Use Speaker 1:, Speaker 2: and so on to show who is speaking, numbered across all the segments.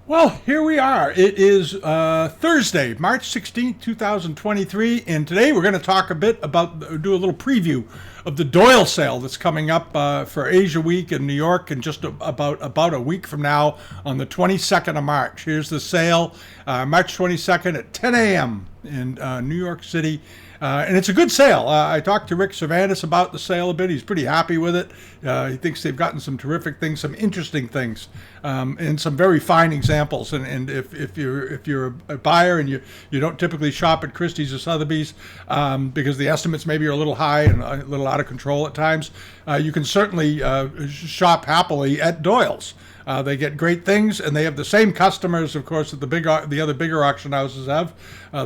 Speaker 1: Well, here we are. It is Thursday, March 16th, 2023, and today we're going to talk a bit about, do a little preview of the DOYLE sale that's coming up for Asia Week in New York in just about a week from now on the 22nd of March. Here's the sale, March 22nd at 10 a.m. in New York City. And it's a good sale. I talked to Rick Cervantes about the sale a bit. He's pretty happy with it. He thinks they've gotten some terrific things, some interesting things, and some very fine examples. And if you're a buyer and you don't typically shop at Christie's or Sotheby's because the estimates maybe are a little high and a little out of control at times, you can certainly shop happily at Doyle's. They get great things, and they have the same customers, of course, that the other bigger auction houses have.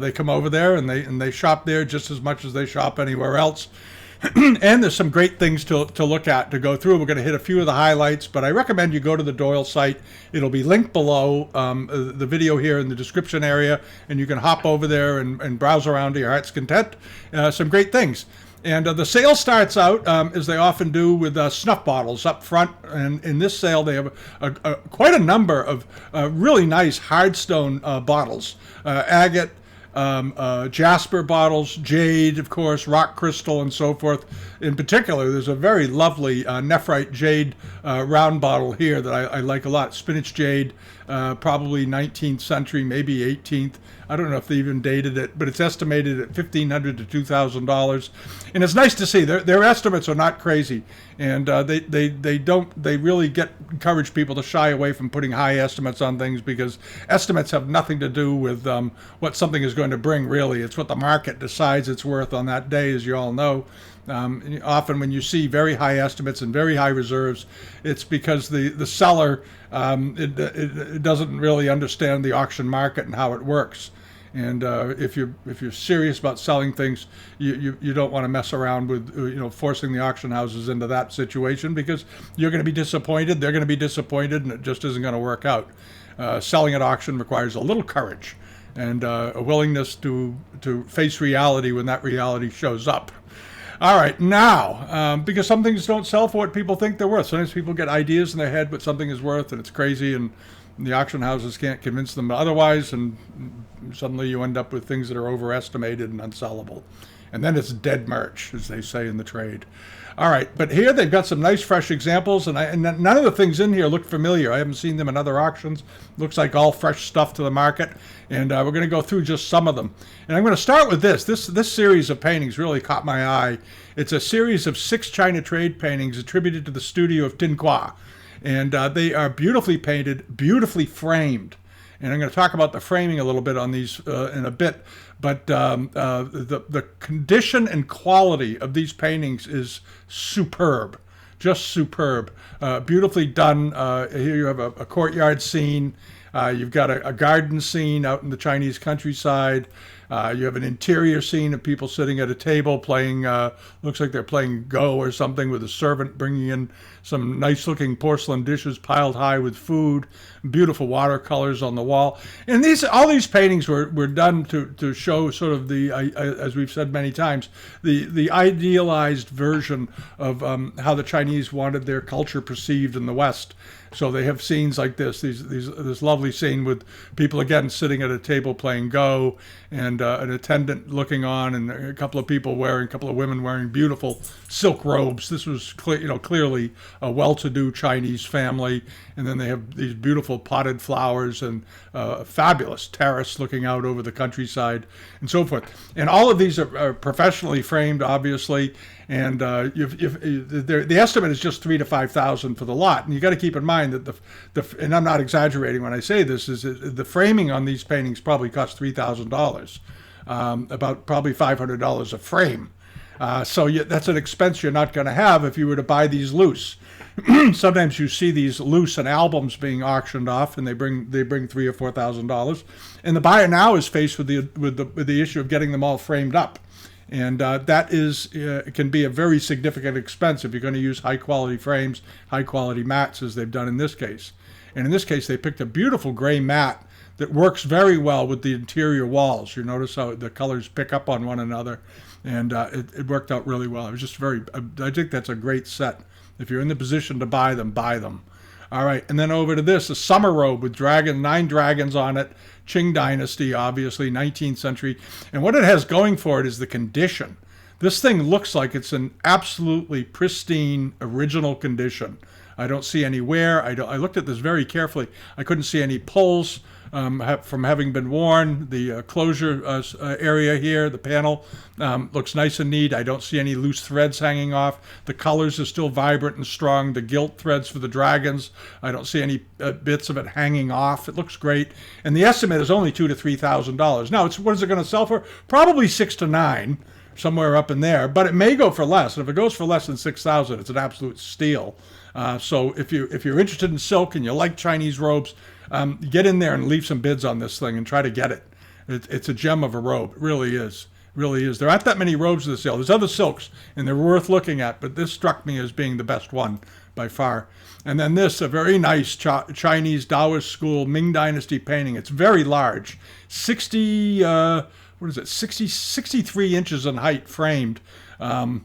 Speaker 1: They come over there and they shop there just as much as they shop anywhere else. And there's some great things to look at, to go through. We're going to hit a few of the highlights, but I recommend you go to the DOYLE site. It'll be linked below the video here in the description area, and you can hop over there and browse around to your heart's content. Some great things. And the sale starts out, as they often do, with snuff bottles up front. And in this sale, they have quite a number of really nice hardstone bottles. Agate, jasper bottles, jade, of course, rock crystal, and so forth. In particular, there's a very lovely nephrite jade round bottle here that I like a lot. Spinach jade, probably 19th century, maybe 18th. I don't know if they even dated it, but it's estimated at $1,500 to $2,000, and it's nice to see their estimates are not crazy, and they really encourage people to shy away from putting high estimates on things, because estimates have nothing to do with what something is going to bring. Really, it's what the market decides it's worth on that day, as you all know. Often when you see very high estimates and very high reserves, it's because the seller it doesn't really understand the auction market and how it works. And if you're serious about selling things, you don't want to mess around with forcing the auction houses into that situation, because you're going to be disappointed, they're going to be disappointed, and it just isn't going to work out. Selling at auction requires a little courage and a willingness to face reality when that reality shows up. All right, now, because some things don't sell for what people think they're worth. Sometimes people get ideas in their head what something is worth, and it's crazy, and the auction houses can't convince them otherwise, and suddenly you end up with things that are overestimated and unsellable. And then it's dead merch, as they say in the trade. All right, but here they've got some nice fresh examples, and none of the things in here look familiar. I haven't seen them in other auctions. Looks like all fresh stuff to the market, and we're going to go through just some of them. And I'm going to start with this. This series of paintings really caught my eye. It's a series of 6 China trade paintings attributed to the studio of Tin Kwa, and they are beautifully painted, beautifully framed. And I'm going to talk about the framing a little bit on these in a bit. But the condition and quality of these paintings is superb, just superb. Beautifully done. Here you have a courtyard scene. You've got a garden scene out in the Chinese countryside. You have an interior scene of people sitting at a table playing, looks like they're playing Go or something, with a servant bringing in some nice-looking porcelain dishes piled high with food, beautiful watercolors on the wall. And all these paintings were done to show sort of as we've said many times, the idealized version of how the Chinese wanted their culture perceived in the West. So they have scenes like this lovely scene with people again sitting at a table playing Go, and an attendant looking on, and a couple of women wearing beautiful silk robes. This was clearly a well-to-do Chinese family, and then they have these beautiful potted flowers and a fabulous terrace looking out over the countryside and so forth. And all of these are professionally framed, obviously. And the estimate is just $3,000 to $5,000 for the lot. And you got to keep in mind that and I'm not exaggerating when I say this, is the framing on these paintings probably cost $3,000, about probably $500 a frame. So that's an expense you're not going to have if you were to buy these loose. Sometimes you see these loose in albums being auctioned off, and they bring $3,000 or $4,000, and the buyer now is faced with the issue of getting them all framed up. And that can be a very significant expense if you're going to use high-quality frames, high-quality mats, as they've done in this case. And in this case, they picked a beautiful gray mat that works very well with the interior walls. You notice how the colors pick up on one another, and it worked out really well. It was just I think that's a great set. If you're in the position to buy them, buy them. All right, and then over to this, a summer robe with 9 dragons on it. Qing Dynasty, obviously, 19th century. And what it has going for it is the condition. This thing looks like it's an absolutely pristine, original condition. I don't see any wear. I looked at this very carefully. I couldn't see any pulls from having been worn. The closure area here, the panel, looks nice and neat. I don't see any loose threads hanging off. The colors are still vibrant and strong. The gilt threads for the dragons, I don't see any bits of it hanging off. It looks great. And the estimate is only $2,000 to $3,000. Now, what is it going to sell for? Probably $6,000 to $9,000. Somewhere up in there, but it may go for less. And if it goes for less than $6,000, it's an absolute steal. So if you're interested in silk and you like Chinese robes, get in there and leave some bids on this thing and try to get it. It's a gem of a robe. It really is. Really is. There aren't that many robes in the sale. There's other silks, and they're worth looking at, but this struck me as being the best one by far. And then this, a very nice Chinese Taoist school Ming Dynasty painting. It's very large, 63 inches in height, framed. And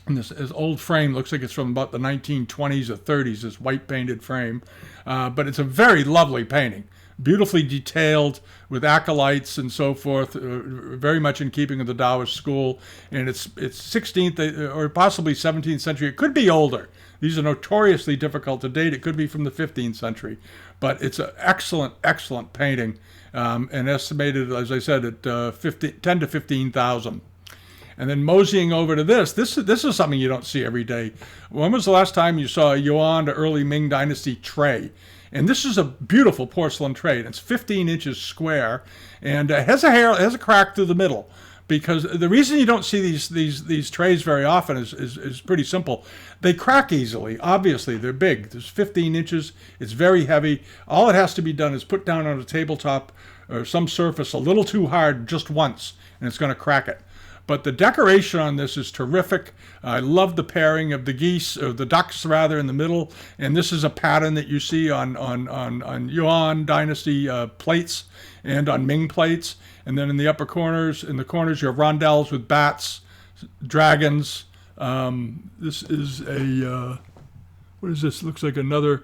Speaker 1: this old frame looks like it's from about the 1920s or 30s, this white painted frame. But it's a very lovely painting. Beautifully detailed with acolytes and so forth, very much in keeping with the Taoist school. And it's 16th or possibly 17th century. It could be older. These are notoriously difficult to date. It could be from the 15th century. But it's an excellent, excellent painting. And estimated, as I said, at $10,000 to $15,000. And then moseying over to this is something you don't see every day. When was the last time you saw a Yuan to early Ming Dynasty tray? And this is a beautiful porcelain tray. And it's 15 inches square, and it has a crack through the middle. Because the reason you don't see these trays very often is pretty simple. They crack easily. Obviously, they're big. There's 15 inches. It's very heavy. All it has to be done is put down on a tabletop or some surface a little too hard just once, and it's going to crack it. But the decoration on this is terrific. I love the pairing of the geese, or the ducks rather, in the middle. And this is a pattern that you see on Yuan Dynasty plates and on Ming plates. And then in the corners, you have rondelles with bats, dragons. This is what is this? Looks like a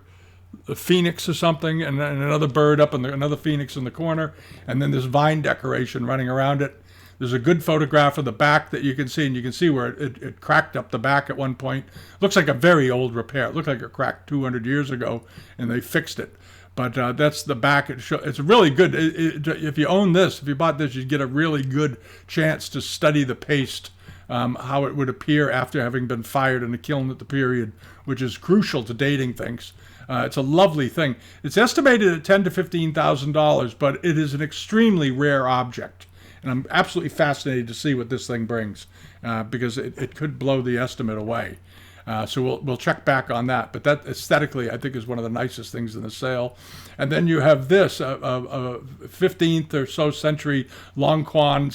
Speaker 1: phoenix or something, and another bird up, and another phoenix in the corner. And then this vine decoration running around it. There's a good photograph of the back that you can see, and you can see where it cracked up the back at one point. Looks like a very old repair. It looked like it cracked 200 years ago, and they fixed it. But that's the back. It's really good. If you own this, if you bought this, you'd get a really good chance to study the paste, how it would appear after having been fired in a kiln at the period, which is crucial to dating things. It's a lovely thing. It's estimated at $10,000 to $15,000, but it is an extremely rare object. And I'm absolutely fascinated to see what this thing brings, because it could blow the estimate away. So we'll check back on that. But that aesthetically, I think, is one of the nicest things in the sale. And then you have this, a 15th or so century Longquan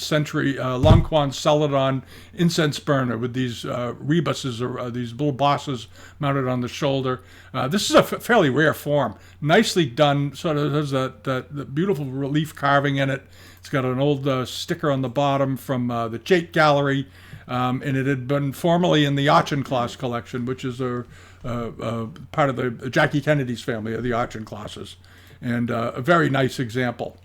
Speaker 1: Celadon incense burner with these rebuses, or these little bosses mounted on the shoulder. This is a fairly rare form. Nicely done. Sort of has that beautiful relief carving in it. It's got an old sticker on the bottom from the Jade Gallery. And it had been formerly in the Auchincloss collection, which is a part of the Jackie Kennedy's family of the Auchinclosses, and a very nice example,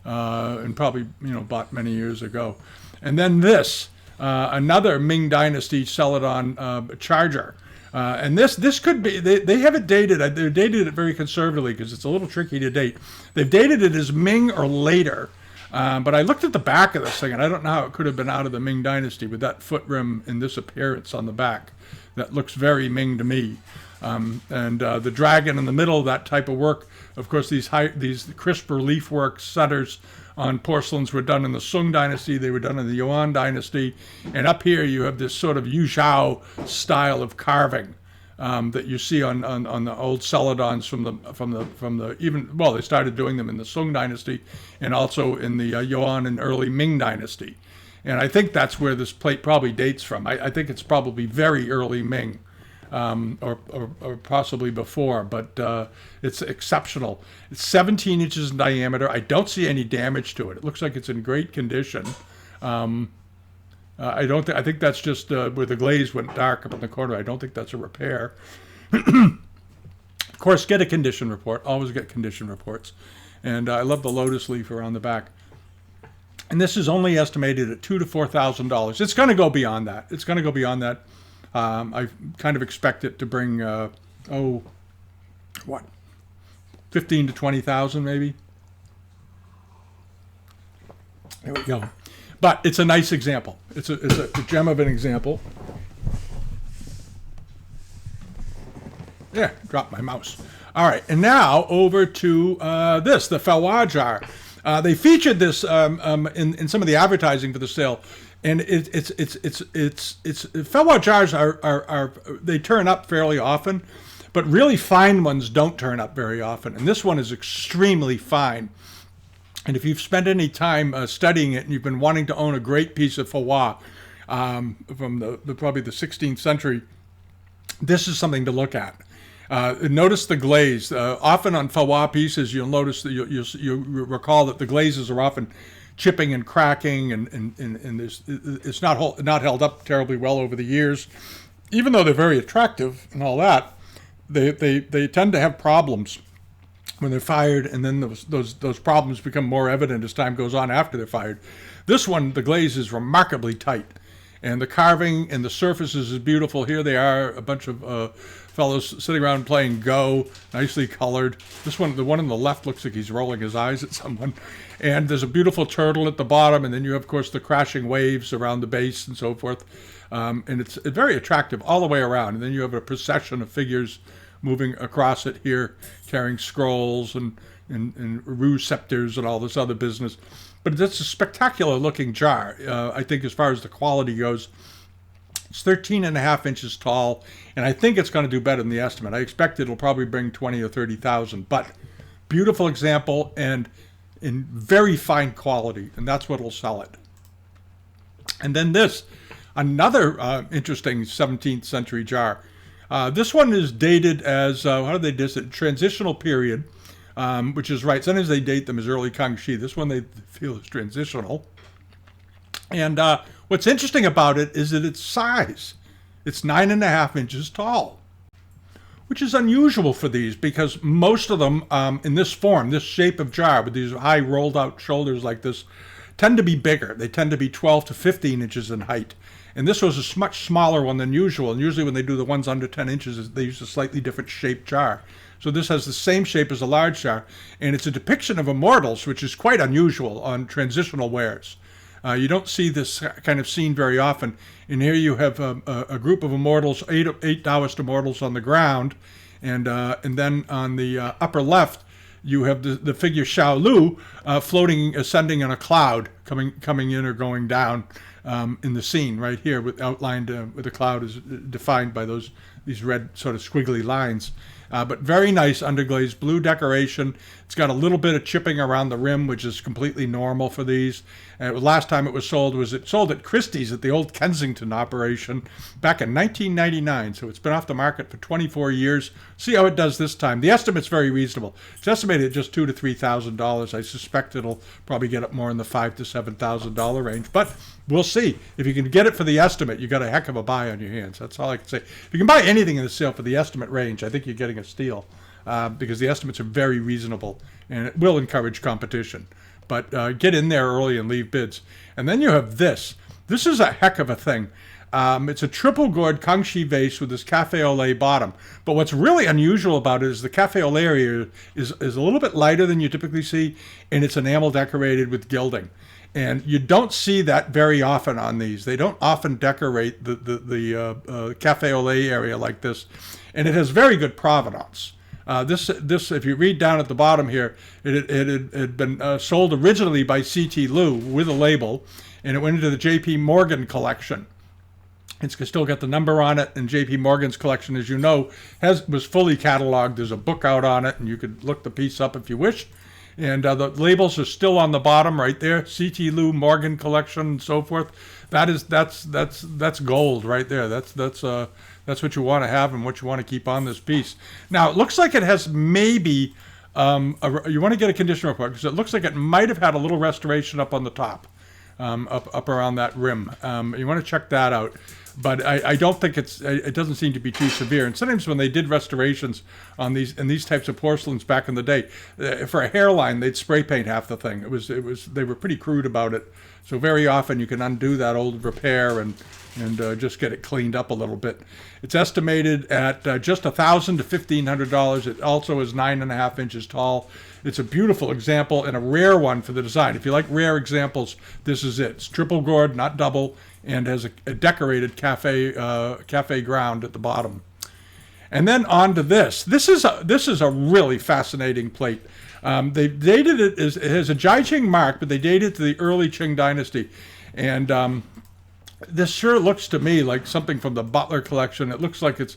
Speaker 1: and probably bought many years ago. And then this, another Ming Dynasty Celadon charger. And this could be, they have it dated, they dated it very conservatively because it's a little tricky to date. They've dated it as Ming or later. But I looked at the back of this thing, and I don't know how it could have been out of the Ming Dynasty with that foot rim and this appearance on the back. That looks very Ming to me. And the dragon in the middle, that type of work. Of course, these crisp relief work setters on porcelains were done in the Sung Dynasty. They were done in the Yuan Dynasty. And up here, you have this sort of Yuzhou style of carving. That you see on the old Celadons from the even, well, they started doing them in the Sung Dynasty and also in the Yuan and early Ming Dynasty. And I think that's where this plate probably dates from. I think it's probably very early Ming, or possibly before, but it's exceptional. It's 17 inches in diameter. I don't see any damage to it. It looks like it's in great condition. I think that's just where the glaze went dark up in the corner. I don't think that's a repair. Of course, get a condition report. Always get condition reports. And I love the lotus leaf around the back. And this is only estimated at $2,000 to $4,000. It's going to go beyond that. It's going to go beyond that. I kind of expect it to bring, 15 to 20,000 maybe. There we go. But it's a nice example. It's a gem of an example. Yeah, dropped my mouse. All right, and now over to the Felajar. They featured this in some of the advertising for the sale, and it's Felajars are they turn up fairly often, but really fine ones don't turn up very often. And this one is extremely fine. And if you've spent any time studying it and you've been wanting to own a great piece of Felajar from probably the 16th century, this is something to look at. Notice the glaze. Often on Felajar pieces, you'll notice that you'll recall that the glazes are often chipping and cracking, and it's not held up terribly well over the years. Even though they're very attractive and all that, they tend to have problems when they're fired, and then those problems become more evident as time goes on after they're fired. This one, the glaze is remarkably tight, and the carving and the surfaces is beautiful. Here they are, a bunch of fellows sitting around playing Go, nicely colored. This one, the one on the left, looks like he's rolling his eyes at someone. And there's a beautiful turtle at the bottom, and then you have, of course, the crashing waves around the base and so forth. And it's very attractive all the way around. And then you have a procession of figures moving across it here, carrying scrolls and rue scepters and all this other business. But it's a spectacular looking jar, I think, as far as the quality goes. It's 13 and a half inches tall, and I think it's going to do better than the estimate. I expect it'll probably bring 20 or 30,000, but beautiful example and in very fine quality, and that's what'll sell it. And then this, another interesting 17th century jar. This one is dated as, how do they date it? Transitional period, which is right. Sometimes they date them as early Kangxi. This one they feel is transitional. And what's interesting about it is that its size. It's 9.5 inches tall, which is unusual for these because most of them in this form, this shape of jar with these high rolled out shoulders like this, tend to be bigger. They tend to be 12 to 15 inches in height. And this was a much smaller one than usual. And usually when they do the ones under 10 inches, they use a slightly different shaped jar. So this has the same shape as a large jar. And it's a depiction of immortals, which is quite unusual on transitional wares. You don't see this kind of scene very often. And here you have a group of immortals, eight Taoist immortals on the ground. And then on the upper left, you have the figure Xiao Lu floating, ascending on a cloud, coming in or going down in the scene right here, outlined with the cloud is defined by these red sort of squiggly lines. But very nice underglazed blue decoration. It's got a little bit of chipping around the rim, which is completely normal for these. Last time it was sold at Christie's at the old Kensington operation back in 1999. So it's been off the market for 24 years. See how it does this time. The estimate's very reasonable. It's estimated at just $2,000 to $3,000. I suspect it'll probably get up more in the $5,000 to $7,000 range. But we'll see. If you can get it for the estimate, you got a heck of a buy on your hands. That's all I can say. If you can buy anything in the sale for the estimate range, I think you're getting a steal because the estimates are very reasonable and it will encourage competition. But get in there early and leave bids. And then you have this. This is a heck of a thing. It's a triple gourd Kangxi vase with this cafe au lait bottom. But what's really unusual about it is the cafe au lait area is a little bit lighter than you typically see, and it's enamel decorated with gilding. And you don't see that very often on these. They don't often decorate the cafe au lait area like this. And it has very good provenance. This, if you read down at the bottom here, it had been sold originally by C.T. Liu with a label, and it went into the J.P. Morgan collection. It's still got the number on it, and J.P. Morgan's collection, as you know, was fully cataloged. There's a book out on it, and you could look the piece up if you wish. And the labels are still on the bottom right there. C.T. Liu, Morgan collection, and so forth. That's gold right there. That's what you want to have and what you want to keep on this piece. Now, it looks like it has maybe, you want to get a condition report because it looks like it might have had a little restoration up on the top, up around that rim. You want to check that out. but I don't think it doesn't seem to be too severe. And sometimes when they did restorations on these types of porcelains back in the day, for a hairline they'd spray paint half the thing. It was they were pretty crude about it. So very often you can undo that old repair and just get it cleaned up a little bit. It's estimated at just $1,000 to $1,500. It also is 9.5 inches tall. It's a beautiful example and a rare one for the design. If you like rare examples, this is it. It's triple gourd, not double, and has a decorated cafe ground at the bottom. And then on to this. This is a really fascinating plate. They dated it as it has a Jai-Qing mark, but they dated it to the early Qing dynasty, and this sure looks to me like something from the Butler collection. It looks like it's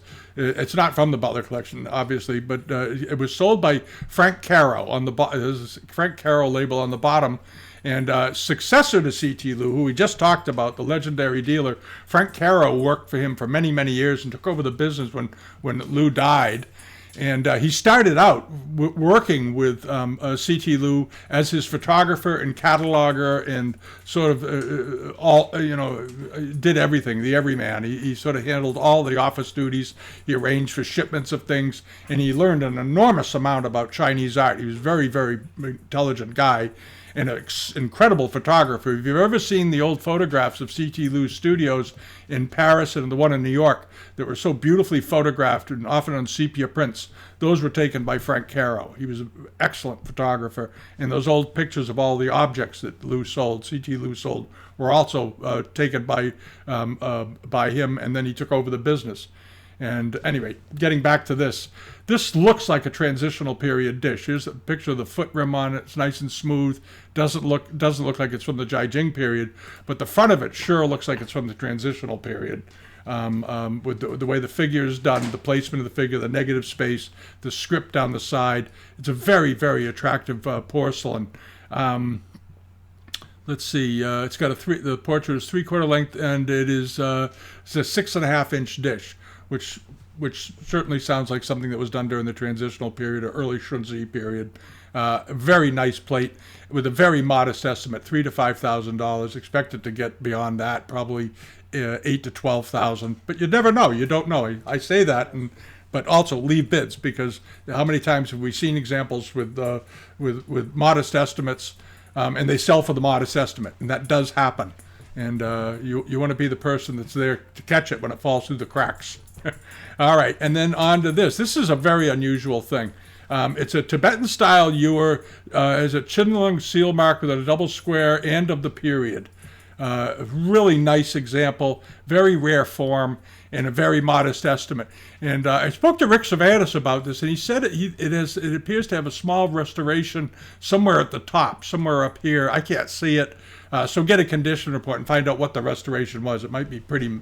Speaker 1: not from the Butler collection, obviously, but it was sold by Frank Caro on the Frank Caro label on the bottom, and successor to C.T. Lu, who we just talked about, the legendary dealer. Frank Caro worked for him for many, many years and took over the business when Lu died. And he started out working with C.T. Lu as his photographer and cataloger, and sort of did everything, the everyman. He sort of handled all the office duties. He arranged for shipments of things, and he learned an enormous amount about Chinese art. He was a very, very intelligent guy and an incredible photographer. If you've ever seen the old photographs of C.T. Lu's studios in Paris and the one in New York that were so beautifully photographed and often on sepia prints, those were taken by Frank Caro. He was an excellent photographer, and those old pictures of all the objects that C.T. Lu sold, were also taken by him, and then he took over the business. And anyway, getting back to this looks like a transitional period dish. Here's a picture of the foot rim on it. It's nice and smooth. Doesn't look like it's from the Jai-Qing period, but the front of it sure looks like it's from the transitional period. With the way the figure is done, the placement of the figure, the negative space, the script down the side. It's a very, very attractive porcelain. Let's see. It's got the portrait is 3/4 length, and it's a 6.5 inch dish, which certainly sounds like something that was done during the transitional period or early Shunzi period. A very nice plate with a very modest estimate, $3,000 to $5,000. Expected to get beyond that, probably $8,000 to $12,000. But you never know. You don't know. I say that, but also leave bids, because how many times have we seen examples with modest estimates, and they sell for the modest estimate, and that does happen. And you want to be the person that's there to catch it when it falls through the cracks. All right, and then on to this. This is a very unusual thing. It's a Tibetan-style ewer, as a Chinlung seal mark with a double square and of the period. Really nice example, very rare form, and a very modest estimate. And I spoke to Rick Savanas about this, and he said it appears to have a small restoration somewhere at the top, somewhere up here. I can't see it. So get a condition report and find out what the restoration was. It might be pretty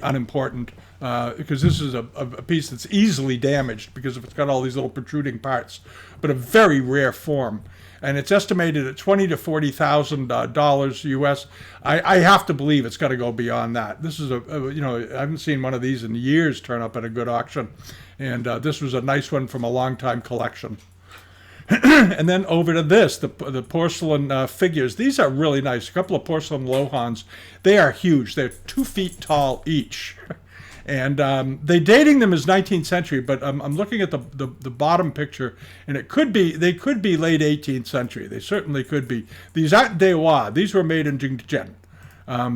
Speaker 1: unimportant, because this is a piece that's easily damaged because it's got all these little protruding parts, but a very rare form. And it's estimated at $20,000 to $40,000 US. I have to believe it's got to go beyond that. This is I haven't seen one of these in years turn up at a good auction, and this was a nice one from a long-time collection. And then over to this, the porcelain figures. These are really nice. A couple of porcelain lohans. They are huge. They're 2 feet tall each. And they dating them as 19th century, but I'm looking at the bottom picture, and they could be late 18th century. They certainly could be. These aren't Dewa. These were made in Jingzhen,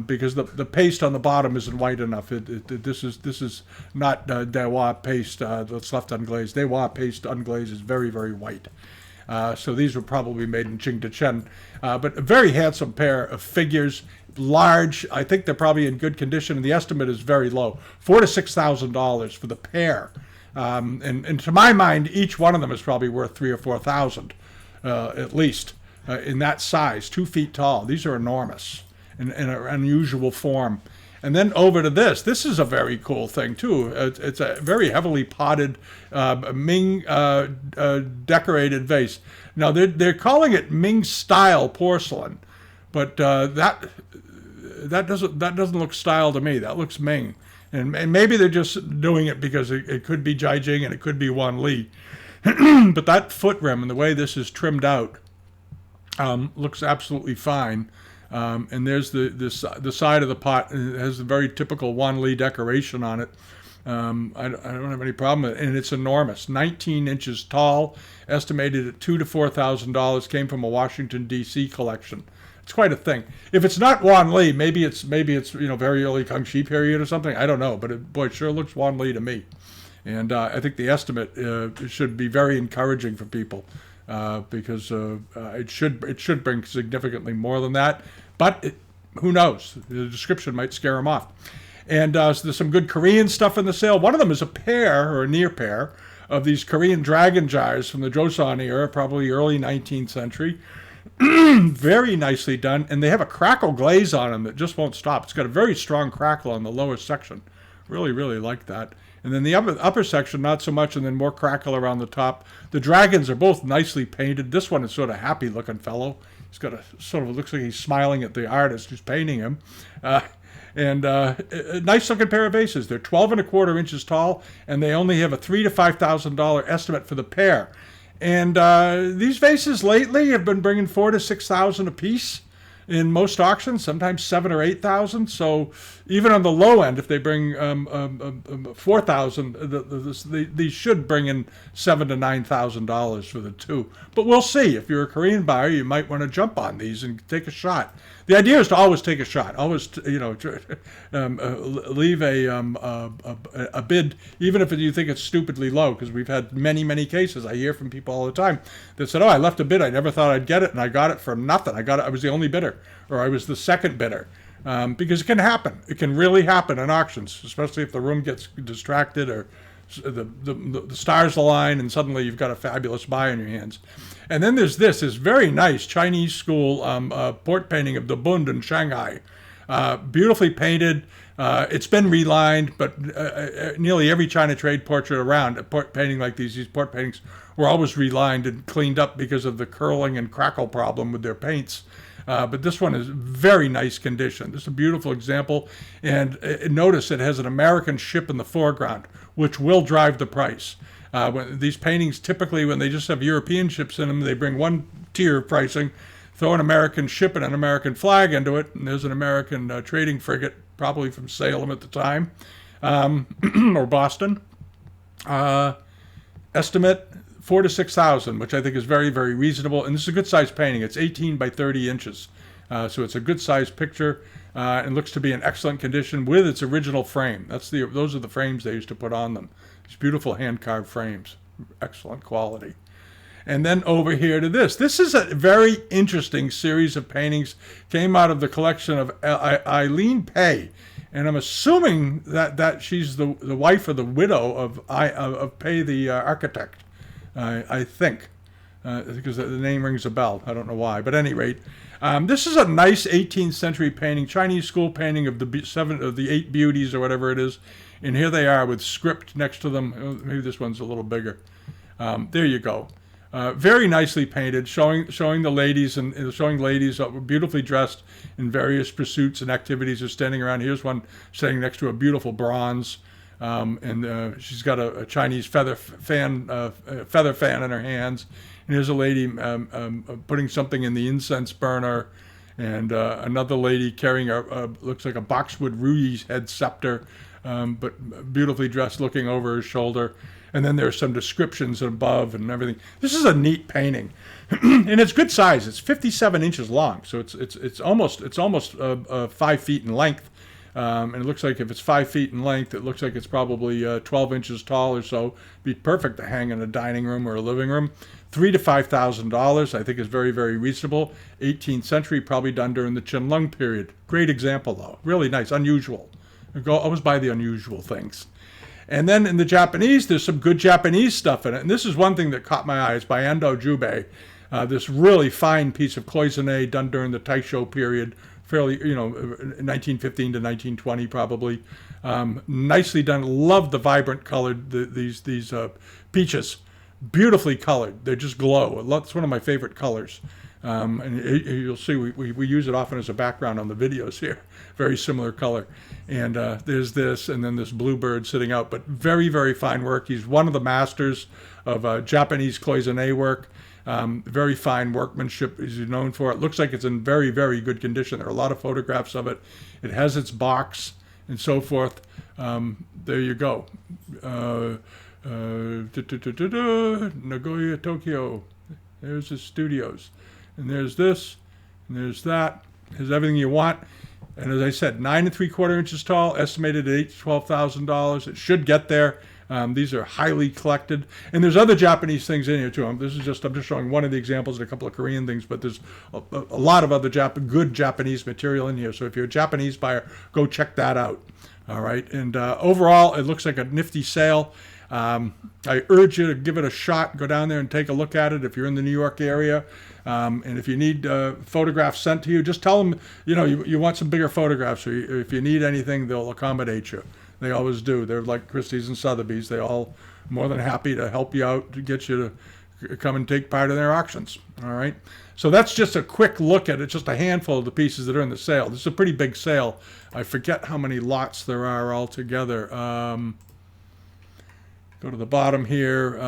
Speaker 1: because the paste on the bottom isn't white enough. This is not Dewa paste that's left unglazed. Dewa paste unglazed is very, very white. So these were probably made in Jingzhen. But a very handsome pair of figures, large. I think they're probably in good condition, and the estimate is very low, $4,000 to $6,000 for the pair. And to my mind, each one of them is probably worth $3,000 or $4,000 at least, in that size, 2 feet tall. These are enormous in an unusual form. And then over to this. This is a very cool thing, too. It's a very heavily potted Ming decorated vase. Now, they're calling it Ming-style porcelain, but that doesn't look style to me. That looks Ming. And maybe they're just doing it because it could be Jai-Qing and it could be Wan Li. But that foot rim and the way this is trimmed out looks absolutely fine. And there's the side of the pot. It has a very typical Wanli decoration on it. I don't have any problem with it, and it's enormous. 19 inches tall, estimated at $2,000 to $4,000. Came from a Washington D.C. collection. It's quite a thing. If it's not Wanli, maybe it's very early Kangxi period or something. I don't know, but it sure looks Wanli to me. And I think the estimate should be very encouraging for people because it should bring significantly more than that. But who knows? The description might scare them off. And so there's some good Korean stuff in the sale. One of them is a pair, or a near pair, of these Korean dragon jars from the Joseon era, probably early 19th century. Very nicely done. And they have a crackle glaze on them that just won't stop. It's got a very strong crackle on the lower section. Really, really like that. And then the upper section, not so much, and then more crackle around the top. The dragons are both nicely painted. This one is sort of happy-looking fellow. He's got looks like he's smiling at the artist who's painting him. And a nice-looking pair of vases. They're 12¼ inches tall, and they only have a $3,000 to $5,000 estimate for the pair. And these vases lately have been bringing $4,000 to $6,000 a piece in most auctions, sometimes $7,000 or $8,000. So even on the low end, if they bring $4,000, these should bring in $7,000 to $9,000 for the two. But we'll see. If you're a Korean buyer, you might want to jump on these and take a shot. The idea is to always take a shot. Always, leave a bid, even if you think it's stupidly low, because we've had many, many cases. I hear from people all the time that said, "Oh, I left a bid. I never thought I'd get it, and I got it for nothing. I was the only bidder, or I was the second bidder." Because it can happen. It can really happen in auctions, especially if the room gets distracted or the stars align and suddenly you've got a fabulous buy in your hands. And then there's this very nice Chinese school port painting of the Bund in Shanghai. Beautifully painted. It's been relined, but nearly every China trade portrait around, a port painting like these port paintings were always relined and cleaned up because of the curling and crackle problem with their paints. But this one is very nice condition. This is a beautiful example. And notice it has an American ship in the foreground, which will drive the price. When these paintings, typically when they just have European ships in them, they bring one tier of pricing, throw an American ship and an American flag into it, and there's an American trading frigate, probably from Salem at the time, or Boston. Estimate $4,000 to $6,000, which I think is very, very reasonable. And this is a good size painting. It's 18 by 30 inches. So it's a good size picture and looks to be in excellent condition with its original frame. Those are the frames they used to put on them. These beautiful hand-carved frames. Excellent quality. And then over here to this. This is a very interesting series of paintings. Came out of the collection of Eileen Pei. And I'm assuming that she's the wife or the widow of Pei the architect. I think, because the name rings a bell. I don't know why, but at any rate, this is a nice 18th century painting, Chinese school painting of the 8 beauties or whatever it is. And here they are with script next to them. Maybe this one's a little bigger. There you go. Very nicely painted, showing the ladies and showing ladies beautifully dressed in various pursuits and activities. Are standing around. Here's one standing next to a beautiful bronze. And she's got a Chinese feather fan in her hands. And here's a lady putting something in the incense burner, and another lady carrying looks like a boxwood ruyi head scepter, but beautifully dressed, looking over her shoulder. And then there's some descriptions above and everything. This is a neat painting, and it's good size. It's 57 inches long, so it's almost 5 feet in length. And it looks like if it's 5 feet in length, it looks like it's probably 12 inches tall or so. Be perfect to hang in a dining room or a living room. $3,000 to $5,000, I think, is very, very reasonable. 18th century, probably done during the Qianlong period. Great example, though. Really nice, unusual. Always buy the unusual things. And then in the Japanese, there's some good Japanese stuff in it. And this is one thing that caught my eye. It's by Endo Jubei. This really fine piece of cloisonne done during the Taisho period. Fairly, 1915 to 1920 probably. Nicely done. Love the vibrant colored, these peaches. Beautifully colored. They just glow. It's one of my favorite colors. And you'll see we use it often as a background on the videos here. Very similar color. And there's this, and then this bluebird sitting out. But very, very fine work. He's one of the masters of Japanese cloisonne work. Very fine workmanship, as you're known for. It looks like it's in very, very good condition. There are a lot of photographs of it. It has its box and so forth. There you go. Nagoya, Tokyo. There's the studios. And there's this, and there's that. There's everything you want. And as I said, 9 3/4 inches tall, estimated at $8,000 to $12,000. It should get there. These are highly collected, and there's other Japanese things in here too. I'm just showing one of the examples and a couple of Korean things, but there's a lot of other good Japanese material in here. So if you're a Japanese buyer, go check that out. All right, and overall, it looks like a nifty sale. I urge you to give it a shot. Go down there and take a look at it if you're in the New York area. And if you need photographs sent to you, just tell them, you want some bigger photographs, or if you need anything, they'll accommodate you. They always do. They're like Christie's and Sotheby's. They all more than happy to help you out, to get you to come and take part in their auctions. All right. So that's just a quick look at it, just a handful of the pieces that are in the sale. This is a pretty big sale. I forget how many lots there are altogether. Go to the bottom here.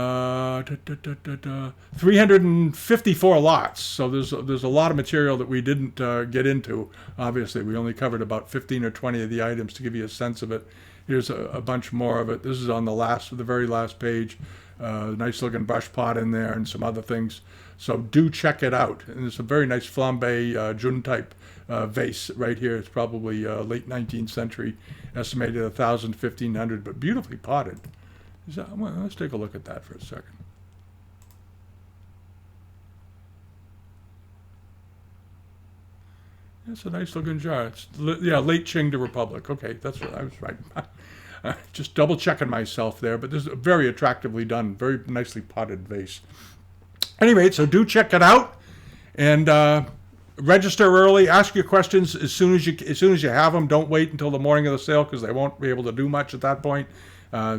Speaker 1: 354 lots. So there's a lot of material that we didn't get into. Obviously, we only covered about 15 or 20 of the items to give you a sense of it. Here's a bunch more of it. This is on the very last page. Nice looking brush pot in there and some other things. So do check it out. And it's a very nice flambe Jun type vase right here. It's probably late 19th century, estimated 1,000, 1,500, but beautifully potted. Well, let's take a look at that for a second. It's a nice looking jar. It's late Qing to Republic. Okay, that's what I was right. Just double checking myself there, but this is very attractively done, very nicely potted vase. Anyway, so do check it out and register early. Ask your questions as soon as you have them. Don't wait until the morning of the sale, because they won't be able to do much at that point.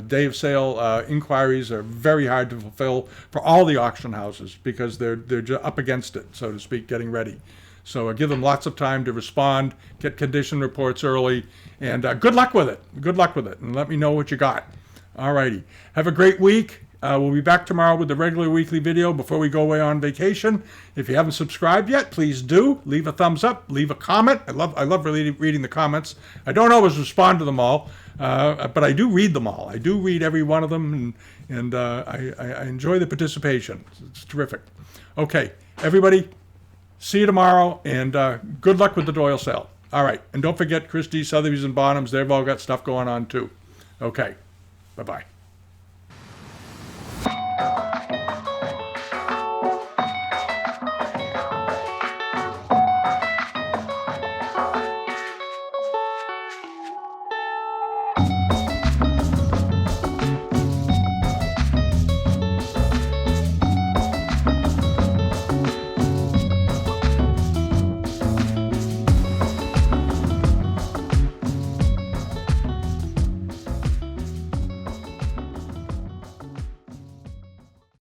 Speaker 1: Day of sale inquiries are very hard to fulfill for all the auction houses, because they're just up against it, so to speak, getting ready. So give them lots of time to respond, get condition reports early, and good luck with it. Good luck with it, and let me know what you got. All righty. Have a great week. We'll be back tomorrow with the regular weekly video before we go away on vacation. If you haven't subscribed yet, please do. Leave a thumbs up. Leave a comment. I love really reading the comments. I don't always respond to them all, but I do read them all. I do read every one of them, and I enjoy the participation. It's terrific. Okay, everybody, see you tomorrow, and good luck with the Doyle sale. All right, and don't forget Christie's, Sotheby's, and Bonhams. They've all got stuff going on too. Okay, bye-bye.